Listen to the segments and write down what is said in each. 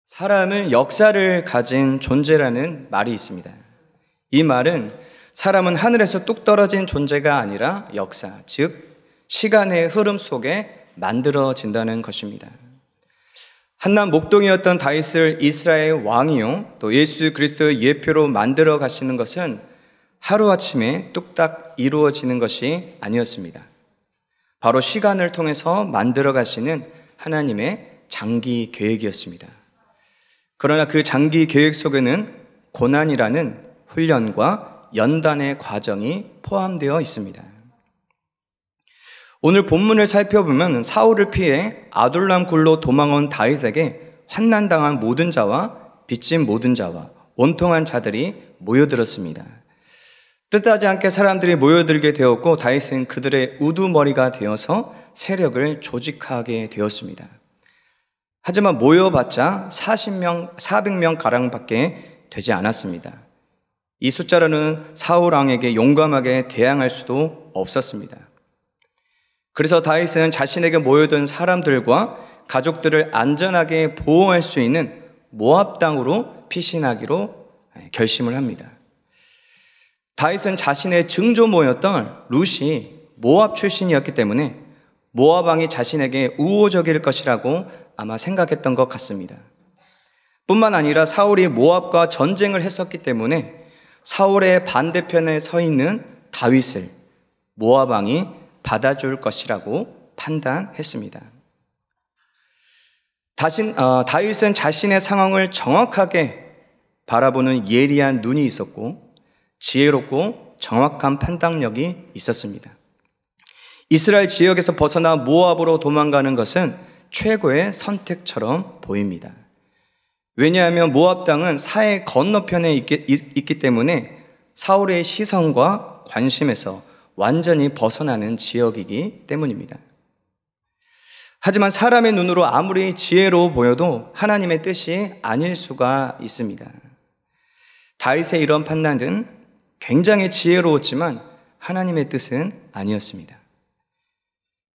사람은 역사를 가진 존재라는 말이 있습니다. 이 말은 사람은 하늘에서 뚝 떨어진 존재가 아니라 역사, 즉 시간의 흐름 속에 만들어진다는 것입니다. 한낱 목동이었던 다윗을 이스라엘 왕이요 또 예수 그리스도의 예표로 만들어 가시는 것은 하루아침에 뚝딱 이루어지는 것이 아니었습니다. 바로 시간을 통해서 만들어 가시는 하나님의 장기 계획이었습니다. 그러나 그 장기 계획 속에는 고난이라는 훈련과 연단의 과정이 포함되어 있습니다. 오늘 본문을 살펴보면 사울을 피해 아둘람 굴로 도망온 다윗에게 환난당한 모든 자와 빚진 모든 자와 원통한 자들이 모여들었습니다. 뜻하지 않게 사람들이 모여들게 되었고 다윗은 그들의 우두머리가 되어서 세력을 조직하게 되었습니다. 하지만 모여봤자 400명 가량밖에 되지 않았습니다. 이 숫자로는 사울 왕에게 용감하게 대항할 수도 없었습니다. 그래서 다윗은 자신에게 모여든 사람들과 가족들을 안전하게 보호할 수 있는 모압 땅으로 피신하기로 결심을 합니다. 다윗은 자신의 증조모였던 룻이 모압 출신이었기 때문에 모압 왕이 자신에게 우호적일 것이라고 아마 생각했던 것 같습니다. 뿐만 아니라 사울이 모압과 전쟁을 했었기 때문에 사울의 반대편에 서 있는 다윗을 모압 왕이 받아줄 것이라고 판단했습니다. 다윗은 자신의 상황을 정확하게 바라보는 예리한 눈이 있었고 지혜롭고 정확한 판단력이 있었습니다. 이스라엘 지역에서 벗어나 모압으로 도망가는 것은 최고의 선택처럼 보입니다. 왜냐하면 모압 땅은 사해 건너편에 있기 때문에 사울의 시선과 관심에서 완전히 벗어나는 지역이기 때문입니다. 하지만 사람의 눈으로 아무리 지혜로워 보여도 하나님의 뜻이 아닐 수가 있습니다. 다윗의 이런 판단은 굉장히 지혜로웠지만 하나님의 뜻은 아니었습니다.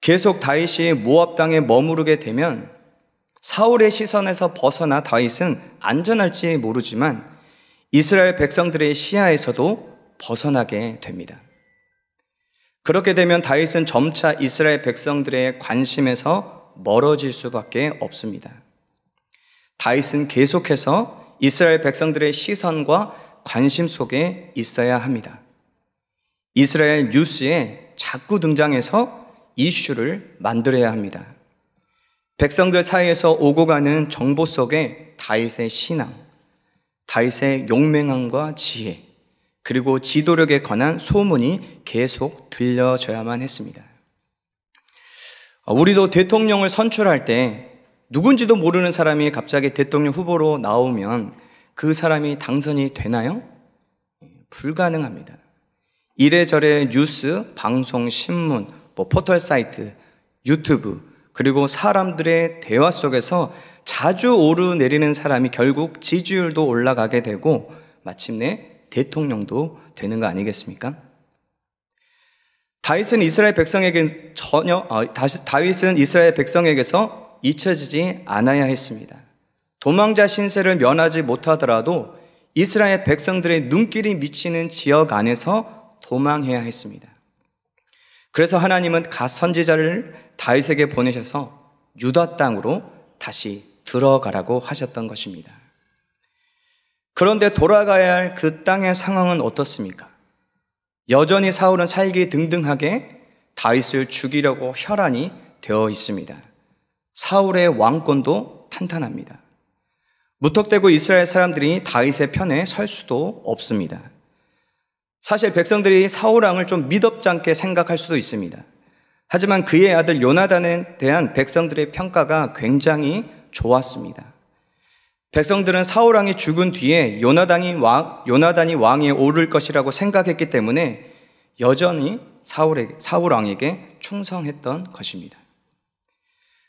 계속 다윗이 모압 땅에 머무르게 되면 사울의 시선에서 벗어나 다윗은 안전할지 모르지만 이스라엘 백성들의 시야에서도 벗어나게 됩니다. 그렇게 되면 다윗은 점차 이스라엘 백성들의 관심에서 멀어질 수밖에 없습니다. 다윗은 계속해서 이스라엘 백성들의 시선과 관심 속에 있어야 합니다. 이스라엘 뉴스에 자꾸 등장해서 이슈를 만들어야 합니다. 백성들 사이에서 오고 가는 정보 속에 다윗의 신앙, 다윗의 용맹함과 지혜, 그리고 지도력에 관한 소문이 계속 들려져야만 했습니다. 우리도 대통령을 선출할 때 누군지도 모르는 사람이 갑자기 대통령 후보로 나오면 그 사람이 당선이 되나요? 불가능합니다. 이래저래 뉴스, 방송, 신문, 포털 사이트, 유튜브, 그리고 사람들의 대화 속에서 자주 오르내리는 사람이 결국 지지율도 올라가게 되고 마침내 대통령도 되는 거 아니겠습니까? 다윗은 이스라엘 백성에게서 잊혀지지 않아야 했습니다. 도망자 신세를 면하지 못하더라도 이스라엘 백성들의 눈길이 미치는 지역 안에서 도망해야 했습니다. 그래서 하나님은 갓 선지자를 다윗에게 보내셔서 유다 땅으로 다시 들어가라고 하셨던 것입니다. 그런데 돌아가야 할 그 땅의 상황은 어떻습니까? 여전히 사울은 살기 등등하게 다윗을 죽이려고 혈안이 되어 있습니다. 사울의 왕권도 탄탄합니다. 무턱대고 이스라엘 사람들이 다윗의 편에 설 수도 없습니다. 사실 백성들이 사울 왕을 좀 미덥지않게 생각할 수도 있습니다. 하지만 그의 아들 요나단에 대한 백성들의 평가가 굉장히 좋았습니다. 백성들은 사울 왕이 죽은 뒤에 요나단이 왕위에 오를 것이라고 생각했기 때문에 여전히 사울 왕에게 충성했던 것입니다.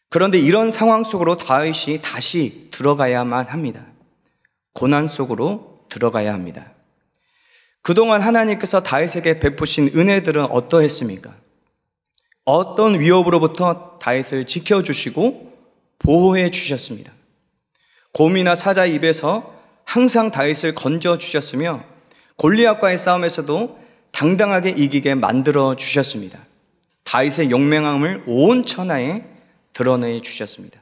그런데 이런 상황 속으로 다윗이 다시 들어가야만 합니다. 고난 속으로 들어가야 합니다. 그동안 하나님께서 다윗에게 베푸신 은혜들은 어떠했습니까? 어떤 위협으로부터 다윗을 지켜주시고 보호해 주셨습니다. 곰이나 사자 입에서 항상 다윗을 건져 주셨으며 골리앗과의 싸움에서도 당당하게 이기게 만들어 주셨습니다. 다윗의 용맹함을 온 천하에 드러내 주셨습니다.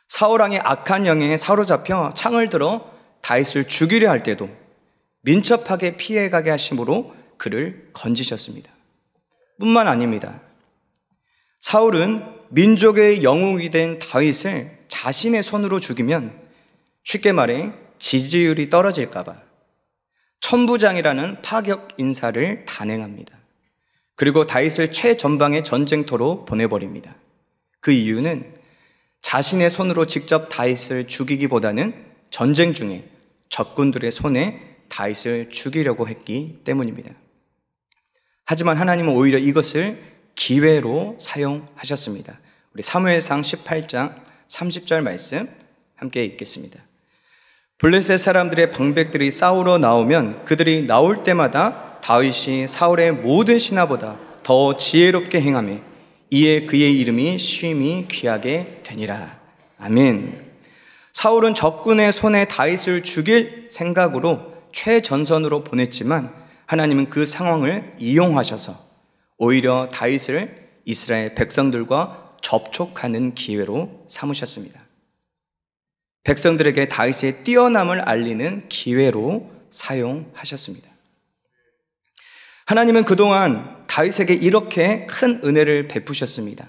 사울왕의 악한 영에 사로잡혀 창을 들어 다윗을 죽이려 할 때도 민첩하게 피해가게 하심으로 그를 건지셨습니다. 뿐만 아닙니다. 사울은 민족의 영웅이 된 다윗을 자신의 손으로 죽이면 쉽게 말해 지지율이 떨어질까 봐 천부장이라는 파격 인사를 단행합니다. 그리고 다윗을 최전방의 전쟁터로 보내버립니다. 그 이유는 자신의 손으로 직접 다윗을 죽이기보다는 전쟁 중에 적군들의 손에 다윗을 죽이려고 했기 때문입니다. 하지만 하나님은 오히려 이것을 기회로 사용하셨습니다. 우리 사무엘상 18장 30절 말씀 함께 읽겠습니다. 블레셋 사람들의 방백들이 싸우러 나오면 그들이 나올 때마다 다윗이 사울의 모든 신하보다 더 지혜롭게 행하며 이에 그의 이름이 쉼이 귀하게 되니라. 아멘. 사울은 적군의 손에 다윗을 죽일 생각으로 최전선으로 보냈지만 하나님은 그 상황을 이용하셔서 오히려 다윗을 이스라엘 백성들과 접촉하는 기회로 삼으셨습니다. 백성들에게 다윗의 뛰어남을 알리는 기회로 사용하셨습니다. 하나님은 그동안 다윗에게 이렇게 큰 은혜를 베푸셨습니다.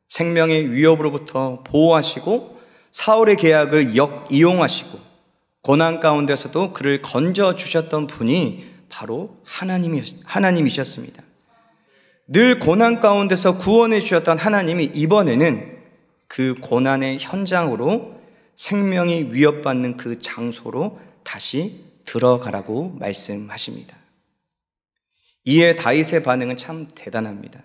생명의 위협으로부터 보호하시고 사울의 계약을 역이용하시고 고난 가운데서도 그를 건져주셨던 분이 바로 하나님이셨습니다. 늘 고난 가운데서 구원해 주셨던 하나님이 이번에는 그 고난의 현장으로 생명이 위협받는 그 장소로 다시 들어가라고 말씀하십니다. 이에 다윗의 반응은 참 대단합니다.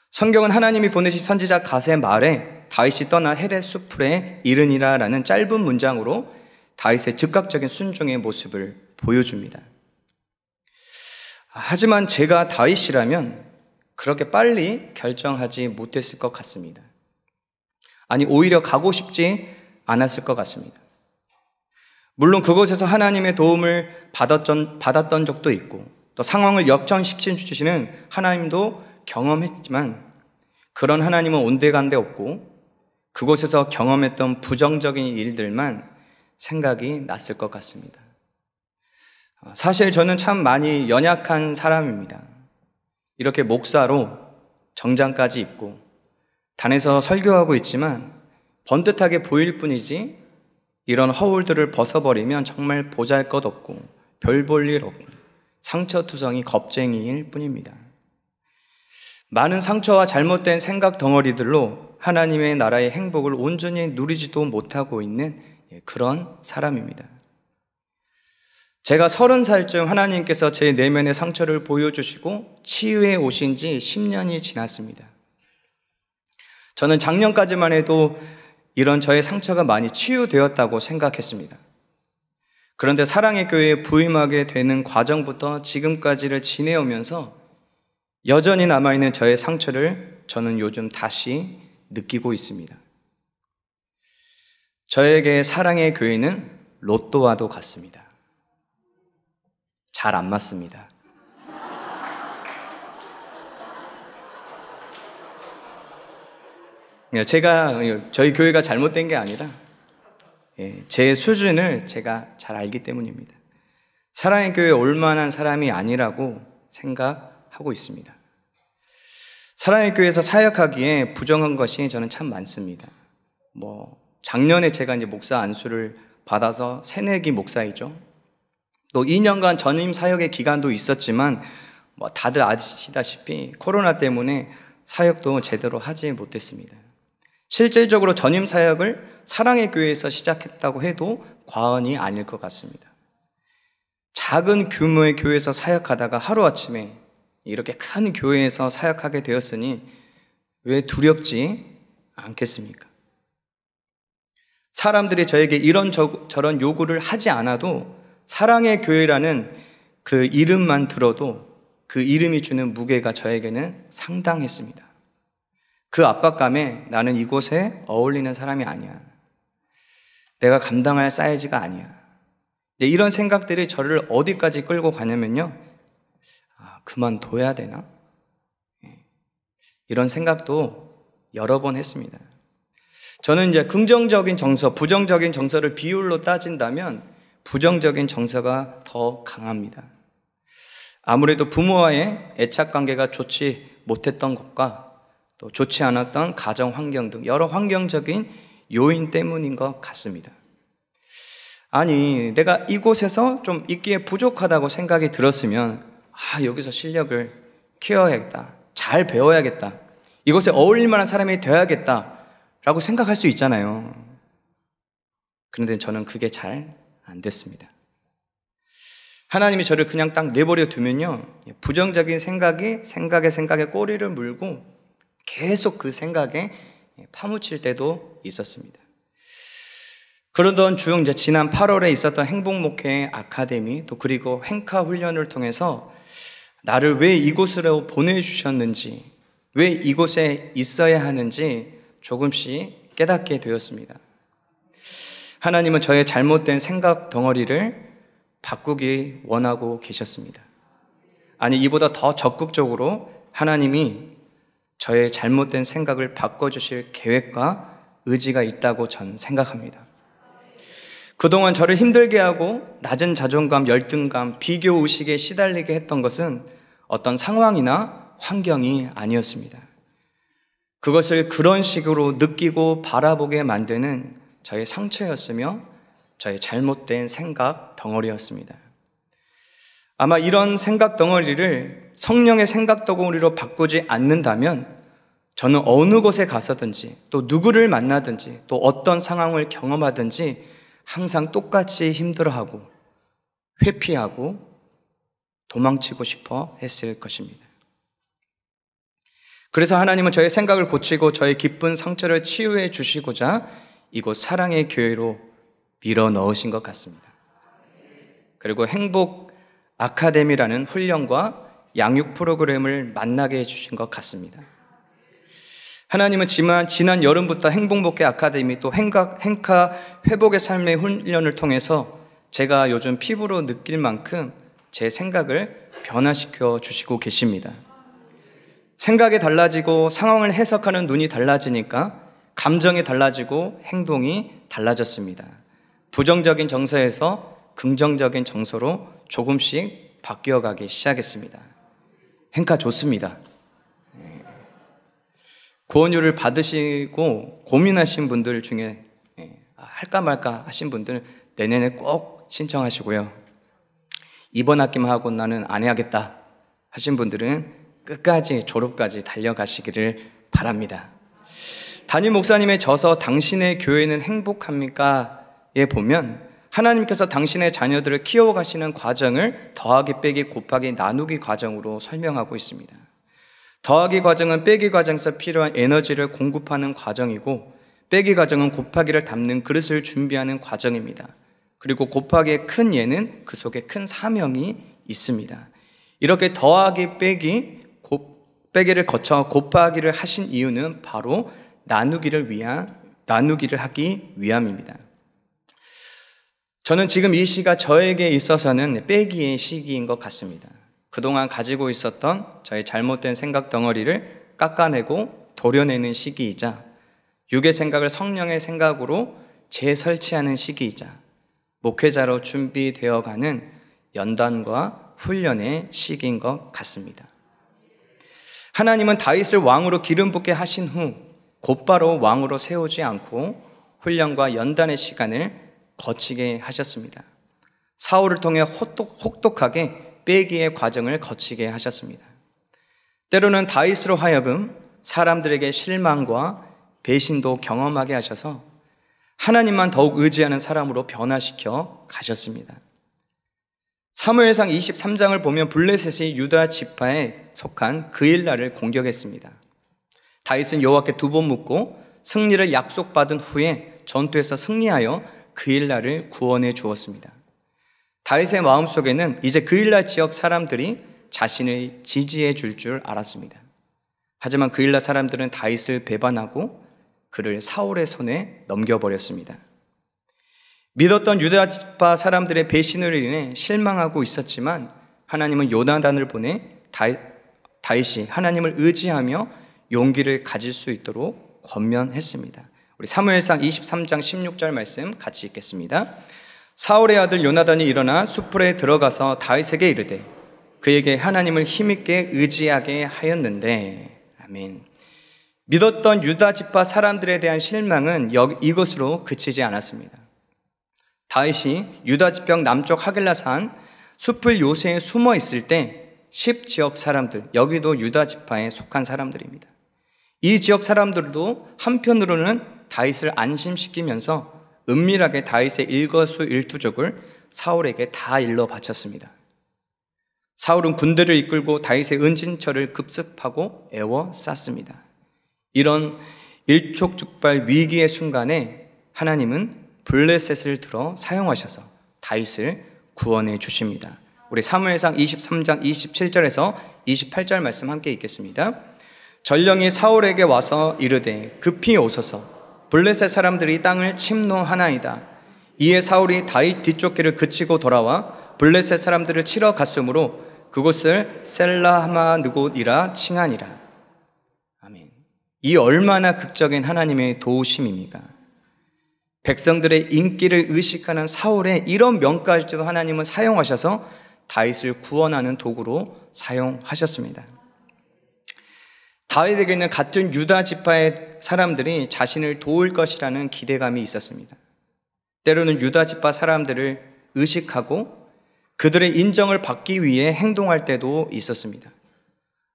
성경은 하나님이 보내신 선지자 갓의 말에 다윗이 떠나 헤렛 수풀에 이르니라 라는 짧은 문장으로 다윗의 즉각적인 순종의 모습을 보여줍니다. 하지만 제가 다윗이라면 그렇게 빨리 결정하지 못했을 것 같습니다. 아니, 오히려 가고 싶지 않았을 것 같습니다. 물론 그곳에서 하나님의 도움을 받았던 적도 있고 또 상황을 역전시키시는 하나님도 경험했지만 그런 하나님은 온데간데 없고 그곳에서 경험했던 부정적인 일들만 생각이 났을 것 같습니다. 사실 저는 참 많이 연약한 사람입니다. 이렇게 목사로 정장까지 입고 단에서 설교하고 있지만 번듯하게 보일 뿐이지 이런 허울들을 벗어버리면 정말 보잘것없고 별 볼 일 없고 상처투성이 겁쟁이일 뿐입니다. 많은 상처와 잘못된 생각 덩어리들로 하나님의 나라의 행복을 온전히 누리지도 못하고 있는 그런 사람입니다. 제가 30살쯤 하나님께서 제 내면의 상처를 보여주시고 치유해 오신 지 10년이 지났습니다. 저는 작년까지만 해도 이런 저의 상처가 많이 치유되었다고 생각했습니다. 그런데 사랑의 교회에 부임하게 되는 과정부터 지금까지를 지내오면서 여전히 남아있는 저의 상처를 저는 요즘 다시 느끼고 있습니다. 저에게 사랑의 교회는 로또와도 같습니다. 잘 안 맞습니다. 저희 교회가 잘못된 게 아니라 제 수준을 제가 잘 알기 때문입니다. 사랑의 교회에 올만한 사람이 아니라고 생각하고 있습니다. 사랑의 교회에서 사역하기에 부정한 것이 저는 참 많습니다. 작년에 제가 이제 목사 안수를 받아서 새내기 목사이죠. 또 2년간 전임 사역의 기간도 있었지만 다들 아시다시피 코로나 때문에 사역도 제대로 하지 못했습니다. 실질적으로 전임 사역을 사랑의 교회에서 시작했다고 해도 과언이 아닐 것 같습니다. 작은 규모의 교회에서 사역하다가 하루아침에 이렇게 큰 교회에서 사역하게 되었으니 왜 두렵지 않겠습니까? 사람들이 저에게 이런저런 요구를 하지 않아도 사랑의 교회라는 그 이름만 들어도 그 이름이 주는 무게가 저에게는 상당했습니다. 그 압박감에 나는 이곳에 어울리는 사람이 아니야. 내가 감당할 사이즈가 아니야. 이런 생각들이 저를 어디까지 끌고 가냐면요, 그만둬야 되나? 이런 생각도 여러 번 했습니다. 저는 이제 긍정적인 정서, 부정적인 정서를 비율로 따진다면 부정적인 정서가 더 강합니다. 아무래도 부모와의 애착 관계가 좋지 못했던 것과 또 좋지 않았던 가정 환경 등 여러 환경적인 요인 때문인 것 같습니다. 아니, 내가 이곳에서 좀 있기에 부족하다고 생각이 들었으면 여기서 실력을 키워야겠다, 잘 배워야겠다, 이곳에 어울릴 만한 사람이 되어야겠다 라고 생각할 수 있잖아요. 그런데 저는 그게 잘 안 됐습니다. 하나님이 저를 그냥 딱 내버려 두면요, 부정적인 생각에 꼬리를 물고 계속 그 생각에 파묻힐 때도 있었습니다. 그러던 중 이제 지난 8월에 있었던 행복목회 아카데미, 또 그리고 행카 훈련을 통해서 나를 왜 이곳으로 보내주셨는지, 왜 이곳에 있어야 하는지 조금씩 깨닫게 되었습니다. 하나님은 저의 잘못된 생각 덩어리를 바꾸기 원하고 계셨습니다. 아니, 이보다 더 적극적으로 하나님이 저의 잘못된 생각을 바꿔주실 계획과 의지가 있다고 전 생각합니다. 그동안 저를 힘들게 하고 낮은 자존감, 열등감, 비교 의식에 시달리게 했던 것은 어떤 상황이나 환경이 아니었습니다. 그것을 그런 식으로 느끼고 바라보게 만드는 저의 상처였으며 저의 잘못된 생각 덩어리였습니다. 아마 이런 생각 덩어리를 성령의 생각 덩어리로 바꾸지 않는다면 저는 어느 곳에 가서든지 또 누구를 만나든지 또 어떤 상황을 경험하든지 항상 똑같이 힘들어하고 회피하고 도망치고 싶어 했을 것입니다. 그래서 하나님은 저의 생각을 고치고 저의 깊은 상처를 치유해 주시고자 이곳 사랑의 교회로 밀어 넣으신 것 같습니다. 그리고 행복 아카데미라는 훈련과 양육 프로그램을 만나게 해주신 것 같습니다. 하나님은 지난 여름부터 행복목회 아카데미 또 행카 회복의 삶의 훈련을 통해서 제가 요즘 피부로 느낄 만큼 제 생각을 변화시켜 주시고 계십니다. 생각이 달라지고 상황을 해석하는 눈이 달라지니까 감정이 달라지고 행동이 달라졌습니다. 부정적인 정서에서 긍정적인 정서로 조금씩 바뀌어가기 시작했습니다. 행카 좋습니다. 구원료를 받으시고 고민하신 분들 중에 할까 말까 하신 분들 내년에 꼭 신청하시고요. 이번 학기만 하고 나는 안 해야겠다 하신 분들은 끝까지 졸업까지 달려가시기를 바랍니다. 담임 목사님의 저서 당신의 교회는 행복합니까?에 보면 하나님께서 당신의 자녀들을 키워가시는 과정을 더하기 빼기 곱하기 나누기 과정으로 설명하고 있습니다. 더하기 과정은 빼기 과정에서 필요한 에너지를 공급하는 과정이고 빼기 과정은 곱하기를 담는 그릇을 준비하는 과정입니다. 그리고 곱하기의 큰 예는 그 속에 큰 사명이 있습니다. 이렇게 더하기 빼기를 거쳐 곱하기를 하신 이유는 바로 나누기를 하기 위함입니다. 저는 지금 이 시가 저에게 있어서는 빼기의 시기인 것 같습니다. 그동안 가지고 있었던 저의 잘못된 생각 덩어리를 깎아내고 도려내는 시기이자 육의 생각을 성령의 생각으로 재설치하는 시기이자 목회자로 준비되어가는 연단과 훈련의 시기인 것 같습니다. 하나님은 다윗을 왕으로 기름 붓게 하신 후 곧바로 왕으로 세우지 않고 훈련과 연단의 시간을 거치게 하셨습니다. 사울을 통해 혹독하게 빼기의 과정을 거치게 하셨습니다. 때로는 다윗으로 하여금 사람들에게 실망과 배신도 경험하게 하셔서 하나님만 더욱 의지하는 사람으로 변화시켜 가셨습니다. 사무엘상 23장을 보면 블레셋이 유다 지파에 속한 그일라를 공격했습니다. 다윗은 여호와께 2번 묻고 승리를 약속받은 후에 전투에서 승리하여 그일라를 구원해 주었습니다. 다윗의 마음속에는 이제 그일라 지역 사람들이 자신을 지지해 줄 알았습니다. 하지만 그일라 사람들은 다윗을 배반하고 그를 사울의 손에 넘겨버렸습니다. 믿었던 유다 지파 사람들의 배신으로 인해 실망하고 있었지만 하나님은 요나단을 보내 다윗이 하나님을 의지하며 용기를 가질 수 있도록 권면했습니다. 우리 사무엘상 23장 16절 말씀 같이 읽겠습니다. 사울의 아들 요나단이 일어나 숲풀에 들어가서 다윗에게 이르되 그에게 하나님을 힘있게 의지하게 하였는데. 아멘. 믿었던 유다 지파 사람들에 대한 실망은 이것으로 그치지 않았습니다. 다윗이 유다 지평 남쪽 하길라산 숲을 요새에 숨어 있을 때 10지역 사람들, 여기도 유다 지파에 속한 사람들입니다. 이 지역 사람들도 한편으로는 다윗을 안심시키면서 은밀하게 다윗의 일거수일투족을 사울에게 다 일러 바쳤습니다. 사울은 군대를 이끌고 다윗의 은진처를 급습하고 애워쌌습니다. 이런 일촉즉발 위기의 순간에 하나님은 블레셋을 들어 사용하셔서 다윗을 구원해 주십니다. 우리 사무엘상 23장 27절에서 28절 말씀 함께 읽겠습니다. 전령이 사울에게 와서 이르되 급히 오소서 블레셋 사람들이 땅을 침노하나이다. 이에 사울이 다윗 뒤쫓기를 그치고 돌아와 블레셋 사람들을 치러 갔으므로 그곳을 셀라하마느곳이라 칭하니라. 아멘. 이 얼마나 극적인 하나님의 도우심입니까? 백성들의 인기를 의식하는 사울의 이런 명까지도 하나님은 사용하셔서 다윗을 구원하는 도구로 사용하셨습니다. 다윗에게는 같은 유다 지파의 사람들이 자신을 도울 것이라는 기대감이 있었습니다. 때로는 유다 지파 사람들을 의식하고 그들의 인정을 받기 위해 행동할 때도 있었습니다.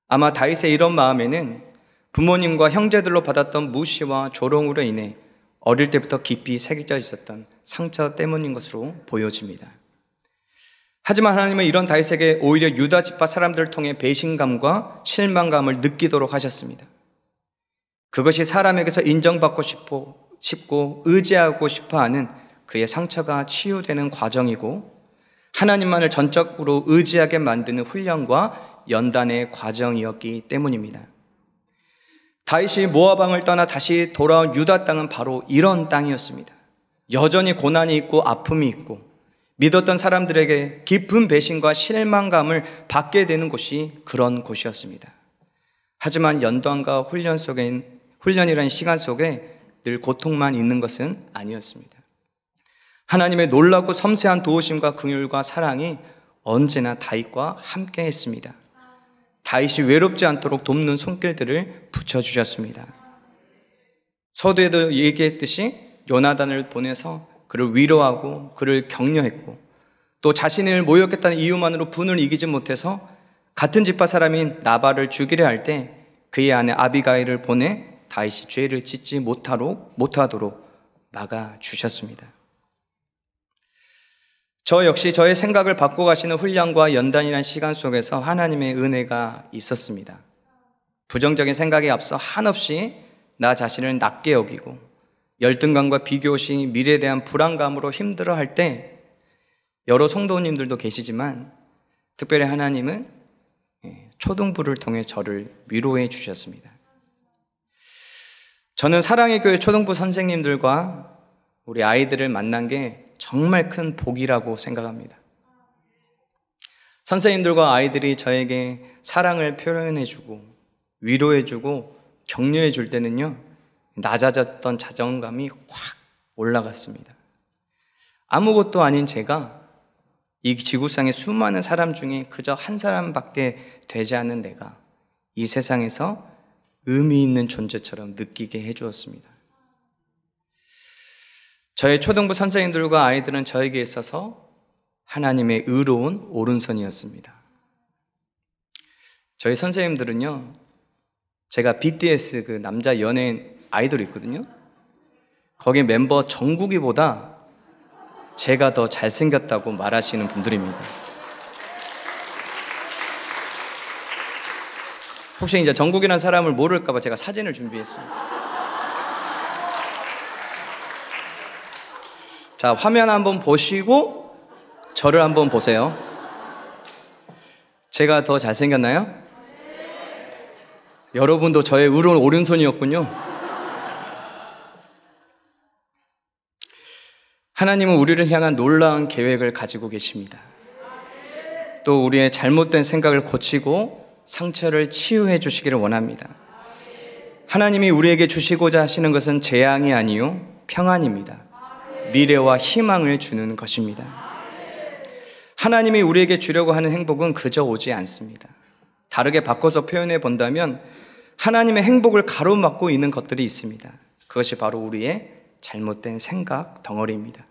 아마 다윗의 이런 마음에는 부모님과 형제들로 받았던 무시와 조롱으로 인해 어릴 때부터 깊이 새겨져 있었던 상처 때문인 것으로 보여집니다. 하지만 하나님은 이런 다윗에게 오히려 유다 지파 사람들을 통해 배신감과 실망감을 느끼도록 하셨습니다. 그것이 사람에게서 인정받고 싶고 의지하고 싶어하는 그의 상처가 치유되는 과정이고 하나님만을 전적으로 의지하게 만드는 훈련과 연단의 과정이었기 때문입니다. 다윗이 모압 왕을 떠나 다시 돌아온 유다 땅은 바로 이런 땅이었습니다. 여전히 고난이 있고 아픔이 있고 믿었던 사람들에게 깊은 배신과 실망감을 받게 되는 곳이 그런 곳이었습니다. 하지만 연단과 훈련이라는 시간 속에 늘 고통만 있는 것은 아니었습니다. 하나님의 놀랍고 섬세한 도우심과 긍휼과 사랑이 언제나 다윗과 함께 했습니다. 다윗이 외롭지 않도록 돕는 손길들을 붙여주셨습니다. 서두에도 얘기했듯이 요나단을 보내서 그를 위로하고 그를 격려했고 또 자신을 모욕했다는 이유만으로 분을 이기지 못해서 같은 지파 사람인 나발을 죽이려 할 때 그의 아내 아비가일을 보내 다윗이 죄를 짓지 못하도록 막아주셨습니다. 저 역시 저의 생각을 바꿔 가시는 훈련과 연단이라는 시간 속에서 하나님의 은혜가 있었습니다. 부정적인 생각에 앞서 한없이 나 자신을 낮게 여기고 열등감과 비교시 미래에 대한 불안감으로 힘들어할 때 여러 성도님들도 계시지만 특별히 하나님은 초등부를 통해 저를 위로해 주셨습니다. 저는 사랑의 교회 초등부 선생님들과 우리 아이들을 만난 게 정말 큰 복이라고 생각합니다. 선생님들과 아이들이 저에게 사랑을 표현해주고 위로해주고 격려해 줄 때는요, 낮아졌던 자존감이 확 올라갔습니다. 아무것도 아닌 제가 이 지구상의 수많은 사람 중에 그저 한 사람밖에 되지 않는 내가 이 세상에서 의미 있는 존재처럼 느끼게 해주었습니다. 저의 초등부 선생님들과 아이들은 저에게 있어서 하나님의 의로운 오른손이었습니다. 저희 선생님들은요, 제가 BTS 그 남자 연예인 아이돌이 있거든요. 거기 멤버 정국이보다 제가 더 잘생겼다고 말하시는 분들입니다. 혹시 이제 정국이라는 사람을 모를까봐 제가 사진을 준비했습니다. 자, 화면 한번 보시고 저를 한번 보세요. 제가 더 잘생겼나요? 여러분도 저의 의로운 오른손이었군요. 하나님은 우리를 향한 놀라운 계획을 가지고 계십니다. 또 우리의 잘못된 생각을 고치고 상처를 치유해 주시기를 원합니다. 하나님이 우리에게 주시고자 하시는 것은 재앙이 아니요 평안입니다. 미래와 희망을 주는 것입니다. 하나님이 우리에게 주려고 하는 행복은 그저 오지 않습니다. 다르게 바꿔서 표현해 본다면 하나님의 행복을 가로막고 있는 것들이 있습니다. 그것이 바로 우리의 잘못된 생각 덩어리입니다.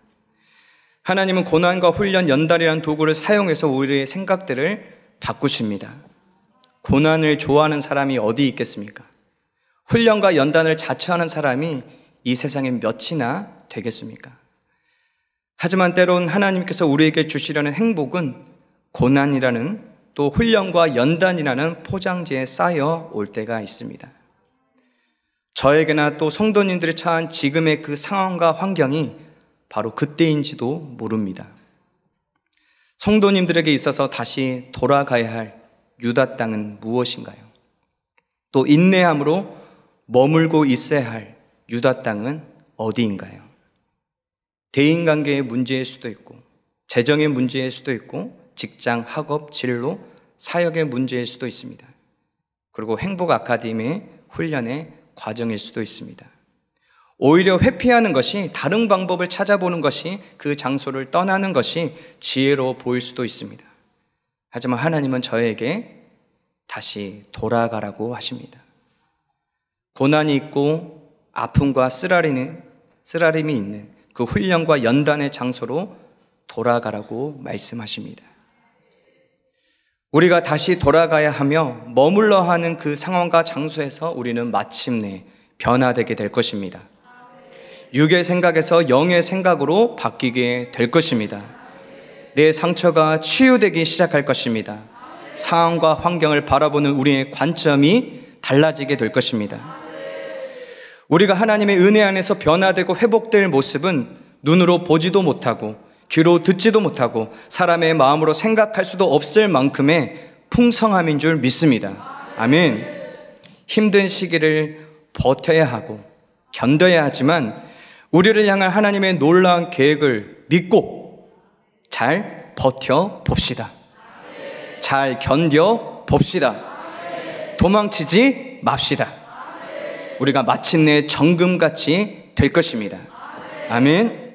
하나님은 고난과 훈련, 연단이라는 도구를 사용해서 우리의 생각들을 바꾸십니다. 고난을 좋아하는 사람이 어디 있겠습니까? 훈련과 연단을 자처하는 사람이 이 세상에 몇이나 되겠습니까? 하지만 때론 하나님께서 우리에게 주시려는 행복은 고난이라는 또 훈련과 연단이라는 포장지에 쌓여 올 때가 있습니다. 저에게나 또 성도님들이 처한 지금의 그 상황과 환경이 바로 그때인지도 모릅니다. 성도님들에게 있어서 다시 돌아가야 할 유다 땅은 무엇인가요? 또 인내함으로 머물고 있어야 할 유다 땅은 어디인가요? 대인관계의 문제일 수도 있고, 재정의 문제일 수도 있고, 직장, 학업, 진로, 사역의 문제일 수도 있습니다. 그리고 행복 아카데미의 훈련의 과정일 수도 있습니다. 오히려 회피하는 것이, 다른 방법을 찾아보는 것이, 그 장소를 떠나는 것이 지혜로 보일 수도 있습니다. 하지만 하나님은 저에게 다시 돌아가라고 하십니다. 고난이 있고 아픔과 쓰라림이 있는 그 훈련과 연단의 장소로 돌아가라고 말씀하십니다. 우리가 다시 돌아가야 하며 머물러 하는 그 상황과 장소에서 우리는 마침내 변화되게 될 것입니다. 육의 생각에서 영의 생각으로 바뀌게 될 것입니다. 내 상처가 치유되기 시작할 것입니다. 상황과 환경을 바라보는 우리의 관점이 달라지게 될 것입니다. 우리가 하나님의 은혜 안에서 변화되고 회복될 모습은 눈으로 보지도 못하고 귀로 듣지도 못하고 사람의 마음으로 생각할 수도 없을 만큼의 풍성함인 줄 믿습니다. 아멘. 힘든 시기를 버텨야 하고 견뎌야 하지만 우리를 향한 하나님의 놀라운 계획을 믿고 잘 버텨 봅시다. 잘 견뎌 봅시다. 도망치지 맙시다. 우리가 마침내 정금같이 될 것입니다. 아멘.